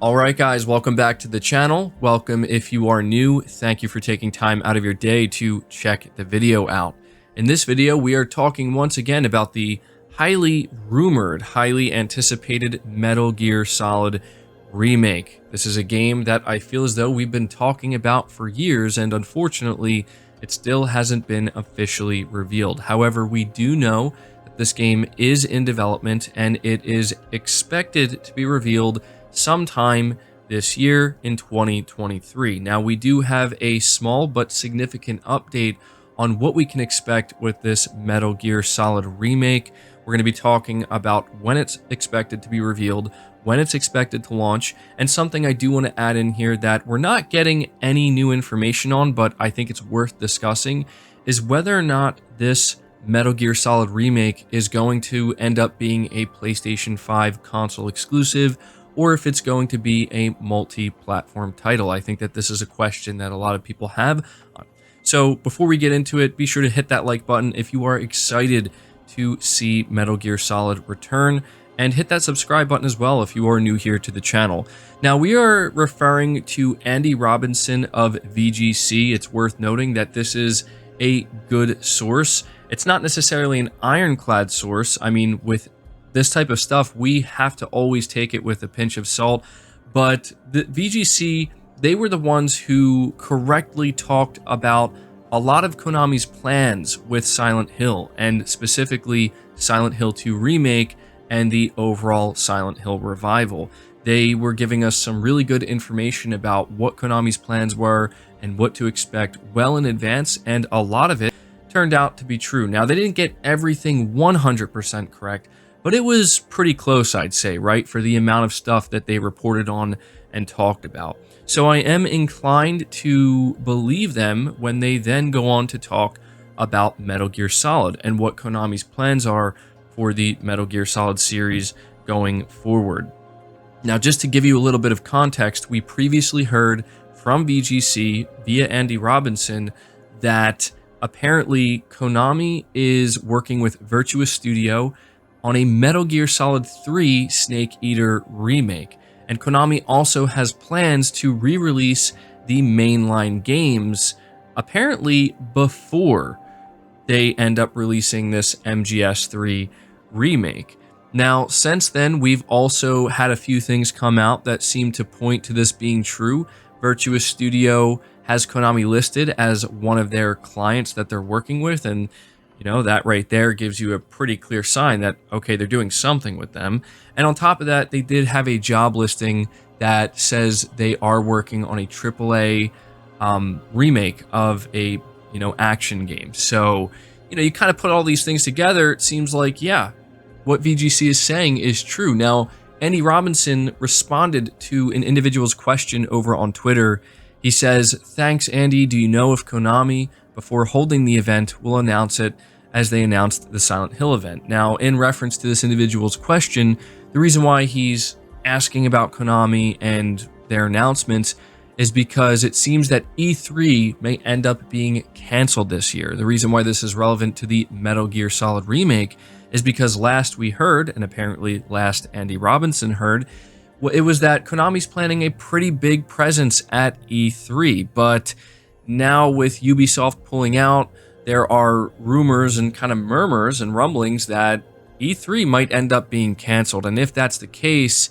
Alright guys, welcome back to the channel. Welcome if you are new. Thank you for taking time out of your day to check the video out. In this video, we are talking once again about the highly rumored, highly anticipated Metal Gear Solid Remake. This is a game that I feel as though we've been talking about for years, and unfortunately, it still hasn't been officially revealed. However, we do know that this game is in development, and it is expected to be revealed sometime this year in 2023. Now, we do have a small but significant update on what we can expect with this Metal Gear Solid Remake. We're going to be talking about when it's expected to be revealed, when it's expected to launch, and something I do want to add in here that we're not getting any new information on, but I think it's worth discussing, is whether or not this Metal Gear Solid Remake is going to end up being a PlayStation 5 console exclusive, or if it's going to be a multi-platform title. I think that this is a question that a lot of people have. So before we get into it, be sure to hit that like button if you are excited to see Metal Gear Solid return, and hit that subscribe button as well if you are new here to the channel. Now, we are referring to Andy Robinson of VGC. It's worth noting that this is a good source. It's not necessarily an ironclad source. I mean, with this type of stuff, we have to always take it with a pinch of salt. But the VGC, they were the ones who correctly talked about a lot of Konami's plans with Silent Hill, and specifically Silent Hill 2 Remake and the overall Silent Hill revival. They were giving us some really good information about what Konami's plans were and what to expect well in advance, and a lot of it turned out to be true. Now, they didn't get everything 100% correct, but it was pretty close, I'd say, right, for the amount of stuff that they reported on and talked about. So I am inclined to believe them when they then go on to talk about Metal Gear Solid and what Konami's plans are for the Metal Gear Solid series going forward. Now, just to give you a little bit of context, we previously heard from VGC via Andy Robinson that apparently Konami is working with Virtuous Studio on a Metal Gear Solid 3 Snake Eater remake. And Konami also has plans to re-release the mainline games, apparently before they end up releasing this MGS 3 remake. Now, since then, we've also had a few things come out that seem to point to this being true. Virtuous Studio has Konami listed as one of their clients that they're working with, and you know, that right there gives you a pretty clear sign that, okay, they're doing something with them. And on top of that, they did have a job listing that says they are working on a AAA remake of a, action game. So, you kind of put all these things together, it seems like, yeah, what VGC is saying is true. Now, Andy Robinson responded to an individual's question over on Twitter. He says, "Thanks, Andy. Do you know if Konami, before holding the event, will announce it as they announced the Silent Hill event?" Now, in reference to this individual's question, the reason why he's asking about Konami and their announcements is because it seems that E3 may end up being canceled this year. The reason why this is relevant to the Metal Gear Solid Remake is because last we heard, and apparently last Andy Robinson heard, it was that Konami's planning a pretty big presence at E3, but now with Ubisoft pulling out, there are rumors and kind of murmurs and rumblings that E3 might end up being canceled. And if that's the case,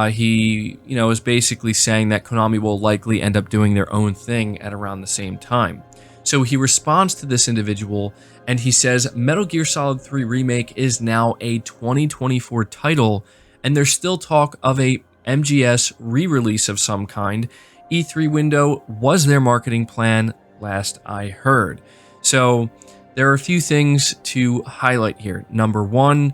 he, is basically saying that Konami will likely end up doing their own thing at around the same time. So he responds to this individual and he says, Metal Gear Solid 3 Remake is now a 2024 title, and there's still talk of a MGS re-release of some kind. E3 window was their marketing plan, last I heard. So there are a few things to highlight here. Number one,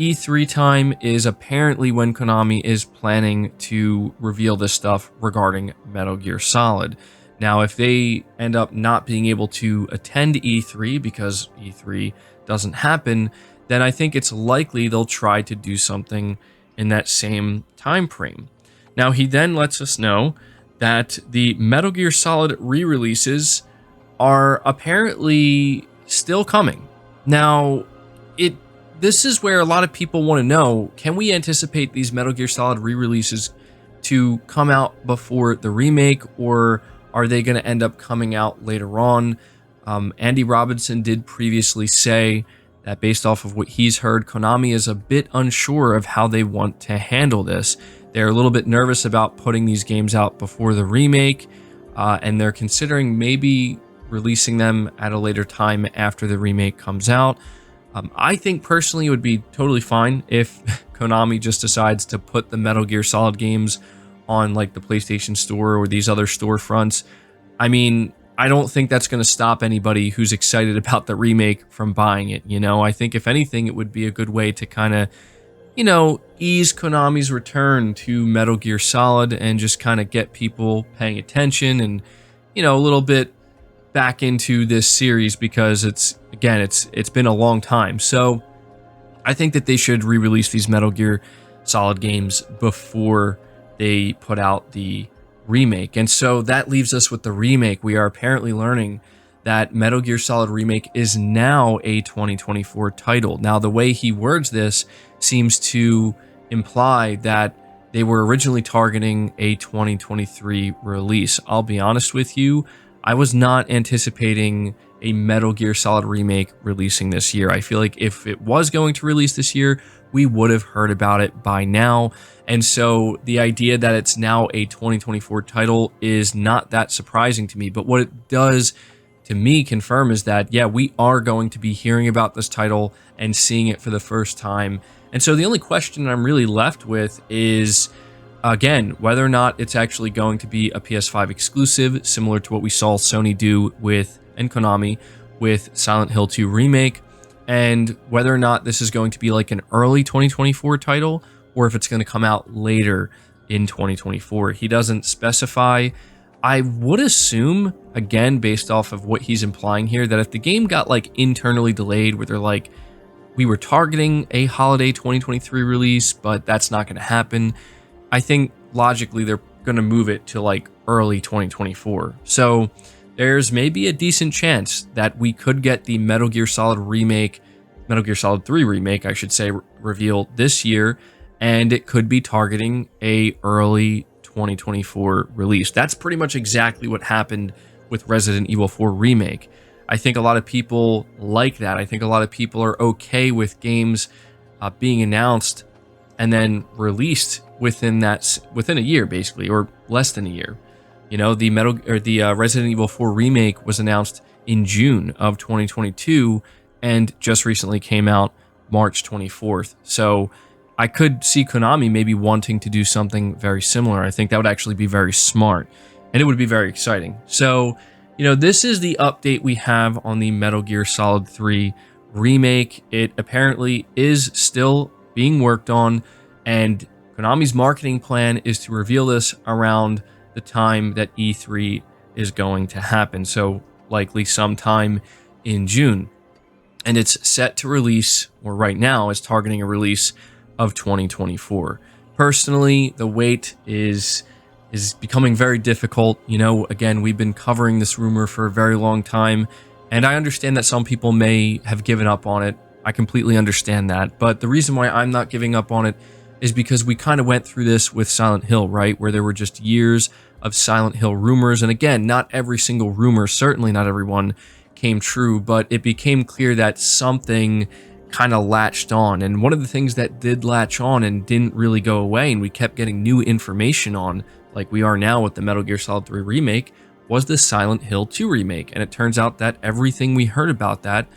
E3 time is apparently when Konami is planning to reveal this stuff regarding Metal Gear Solid. Now, if they end up not being able to attend E3 because E3 doesn't happen, then I think it's likely they'll try to do something in that same time frame. Now, he then lets us know that the Metal Gear Solid re-releases are apparently still coming. Now, this is where a lot of people want to know, can we anticipate these Metal Gear Solid re-releases to come out before the remake, or are they going to end up coming out later on? Andy Robinson did previously say that based off of what he's heard, Konami is a bit unsure of how they want to handle this. They're a little bit nervous about putting these games out before the remake, and they're considering maybe releasing them at a later time after the remake comes out. I think personally it would be totally fine if Konami just decides to put the Metal Gear Solid games on like the PlayStation Store or these other storefronts. I mean, I don't think that's going to stop anybody who's excited about the remake from buying it. You know, I think if anything, it would be a good way to kind of, you know, ease Konami's return to Metal Gear Solid and just kind of get people paying attention and, you know, a little bit back into this series, because it's been a long time. So I think that they should re-release these Metal Gear Solid games before they put out the remake. And so that leaves us with the remake. We are apparently learning that Metal Gear Solid Remake is now a 2024 title. Now, the way he words this seems to imply that they were originally targeting a 2023 release. I'll be honest with you, I was not anticipating a Metal Gear Solid Remake releasing this year. I feel like if it was going to release this year, we would have heard about it by now. And so the idea that it's now a 2024 title is not that surprising to me. But what it does to me confirm is that, yeah, we are going to be hearing about this title and seeing it for the first time. And so the only question I'm really left with is, again, whether or not it's actually going to be a PS5 exclusive, similar to what we saw Sony do with, and Konami, with Silent Hill 2 Remake, and whether or not this is going to be like an early 2024 title, or if it's going to come out later in 2024. He doesn't specify. I would assume, again, based off of what he's implying here, that if the game got like internally delayed, where they're like, we were targeting a holiday 2023 release, but that's not going to happen, I think logically they're going to move it to like early 2024. So there's maybe a decent chance that we could get the Metal Gear Solid Remake, Metal Gear Solid 3 Remake, I should say, revealed this year, and it could be targeting a early 2024 release. That's pretty much exactly what happened with Resident Evil 4 Remake. I think a lot of people like that. I think a lot of people are okay with games being announced and then released within a year, basically, or less than a year. You know, the Resident Evil 4 Remake was announced in June of 2022 and just recently came out March 24th. So I could see Konami maybe wanting to do something very similar. I think that would actually be very smart, and it would be very exciting. So, you know, this is the update we have on the Metal Gear Solid 3 Remake. It apparently is still being worked on, and Konami's marketing plan is to reveal this around the time that E3 is going to happen, so likely sometime in June. And it's set to release, or right now is targeting a release of 2024. Personally, the wait is becoming very difficult. You know, again, we've been covering this rumor for a very long time, and I understand that some people may have given up on it. I completely understand that, but the reason why I'm not giving up on it is because we kind of went through this with Silent Hill, right? Where there were just years of Silent Hill rumors. And again, not every single rumor, certainly not everyone, came true, but it became clear that something kind of latched on. And one of the things that did latch on and didn't really go away, and we kept getting new information on, like we are now with the Metal Gear Solid 3 Remake, was the Silent Hill 2 Remake. And it turns out that everything we heard about that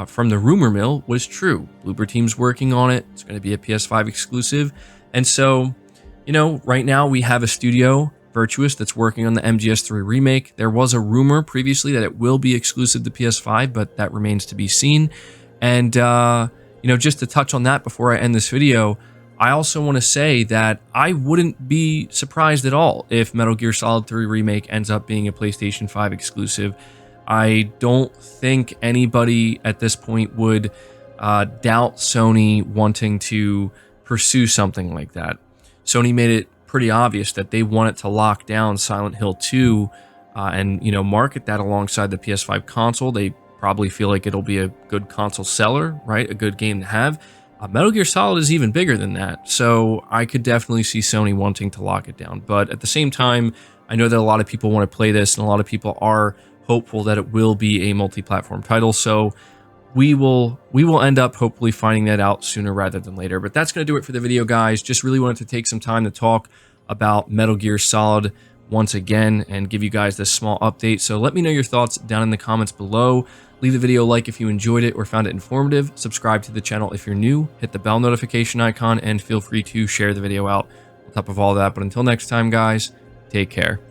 from the rumor mill was true. Bloober Team's working on it. It's going to be a PS5 exclusive. And so, you know, right now we have a studio, Virtuous, that's working on the MGS 3 remake. There was a rumor previously that it will be exclusive to PS5, but that remains to be seen. And, you know, just to touch on that before I end this video, I also want to say that I wouldn't be surprised at all if Metal Gear Solid 3 Remake ends up being a PlayStation 5 exclusive. I don't think anybody at this point would doubt Sony wanting to pursue something like that. Sony made it pretty obvious that they wanted to lock down Silent Hill 2 and, you know, market that alongside the PS5 console. They probably feel like it'll be a good console seller, right? A good game to have. Metal Gear Solid is even bigger than that, so I could definitely see Sony wanting to lock it down. But at the same time, I know that a lot of people want to play this, and a lot of people are hopeful that it will be a multi-platform title. So we will end up hopefully finding that out sooner rather than later. But that's going to do it for the video, guys. Just really wanted to take some time to talk about Metal Gear Solid once again and give you guys this small update. So let me know your thoughts down in the comments below. Leave the video a like if you enjoyed it or found it informative. Subscribe to the channel if you're new. Hit the bell notification icon and feel free to share the video out on top of all that. But until next time, guys, take care.